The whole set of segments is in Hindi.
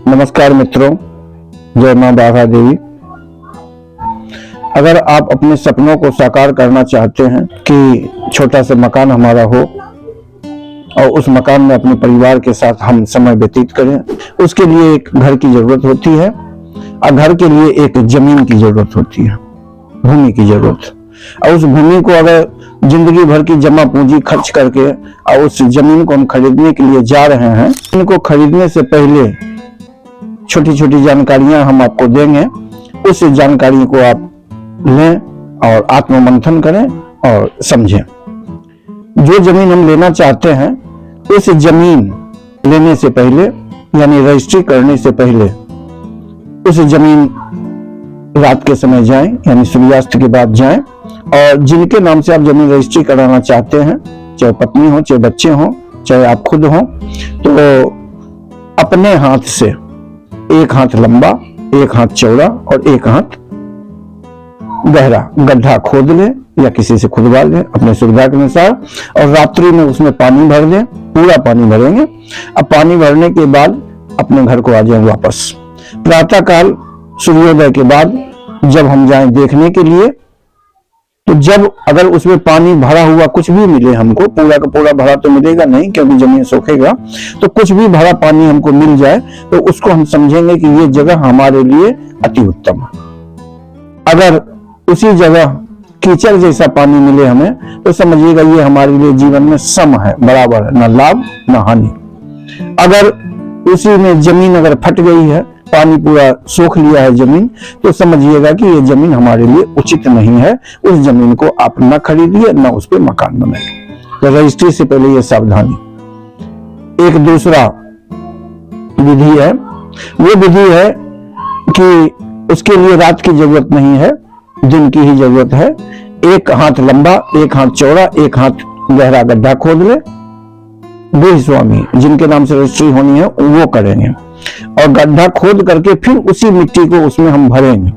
नमस्कार मित्रों, जय मां बाघा देवी। अगर आप अपने सपनों को साकार करना चाहते हैं कि छोटा सा मकान हमारा हो और उस मकान में अपने परिवार के साथ हम समय व्यतीत करें, उसके लिए एक घर की जरूरत होती है और घर के लिए एक जमीन की जरूरत होती है, भूमि की जरूरत। और उस भूमि को अगर जिंदगी भर की जमा पूंजी खर्च करके और उस जमीन को हम खरीदने के लिए जा रहे हैं, इनको खरीदने से पहले छोटी छोटी जानकारियां हम आपको देंगे। उस जानकारी को आप लें और आत्ममंथन करें और समझें। जो जमीन हम लेना चाहते हैं, उस जमीन लेने से पहले यानी रजिस्ट्री करने से पहले उस जमीन रात के समय जाएं, यानी सूर्यास्त के बाद जाएं। और जिनके नाम से आप जमीन रजिस्ट्री कराना चाहते हैं, चाहे पत्नी हो, चाहे बच्चे हो, चाहे आप खुद हो, तो अपने हाथ से एक हाथ लंबा, एक हाथ चौड़ा और एक हाथ गहरा गड्ढा खोद लें या किसी से खुदवा लें अपने सुविधा के अनुसार, और रात्रि में उसमें पानी भर दें। पूरा पानी भरेंगे। अब पानी भरने के बाद अपने घर को आ जाएं वापस। प्रातः काल सूर्योदय के बाद जब हम जाएं देखने के लिए, तो जब अगर उसमें पानी भरा हुआ कुछ भी मिले हमको, पूरा का पूरा भरा तो मिलेगा नहीं क्योंकि जमीन सूखेगा, तो कुछ भी भरा पानी हमको मिल जाए तो उसको हम समझेंगे कि ये जगह हमारे लिए अति उत्तम है। अगर उसी जगह कीचड़ जैसा पानी मिले हमें, तो समझिएगा ये हमारे लिए जीवन में सम है, बराबर है, न लाभ न हानि। अगर उसी में जमीन अगर फट गई है, पानी पूरा सोख लिया है जमीन, तो समझिएगा कि ये जमीन हमारे लिए उचित नहीं है। उस जमीन को आप न खरीदिए, न उस पर मकान बनाइए। तो रजिस्ट्री से पहले ये सावधानी। एक दूसरा विधि है, वो विधि है कि उसके लिए रात की जरूरत नहीं है, दिन की ही जरूरत है। एक हाथ लंबा, एक हाथ चौड़ा, एक हाथ गहरा गड्ढा खोद ले। गृह स्वामी जिनके नाम से रजिस्ट्री होनी है वो करेंगे, और गड्ढा खोद करके फिर उसी मिट्टी को उसमें हम भरेंगे।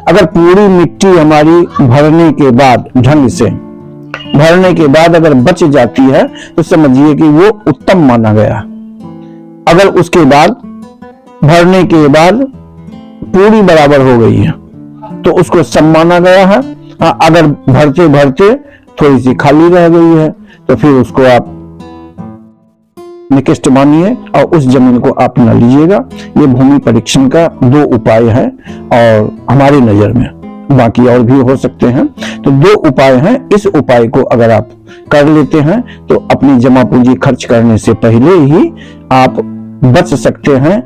अगर पूरी मिट्टी हमारी भरने के बाद, ढंग से भरने के बाद अगर बच जाती है, तो समझिए कि वो उत्तम माना गया। अगर उसके बाद भरने के बाद पूरी बराबर हो गई है, तो उसको सम माना गया है। अगर भरते भरते थोड़ी सी खाली रह गई है, तो फिर उसको आप निकृष्ट मानिए और उस जमीन को आप न लीजिएगा। ये भूमि परीक्षण का 2 उपाय है और हमारी नजर में, बाकी और भी हो सकते हैं। तो 2 उपाय हैं। इस उपाय को अगर आप कर लेते हैं, तो अपनी जमा पूंजी खर्च करने से पहले ही आप बच सकते हैं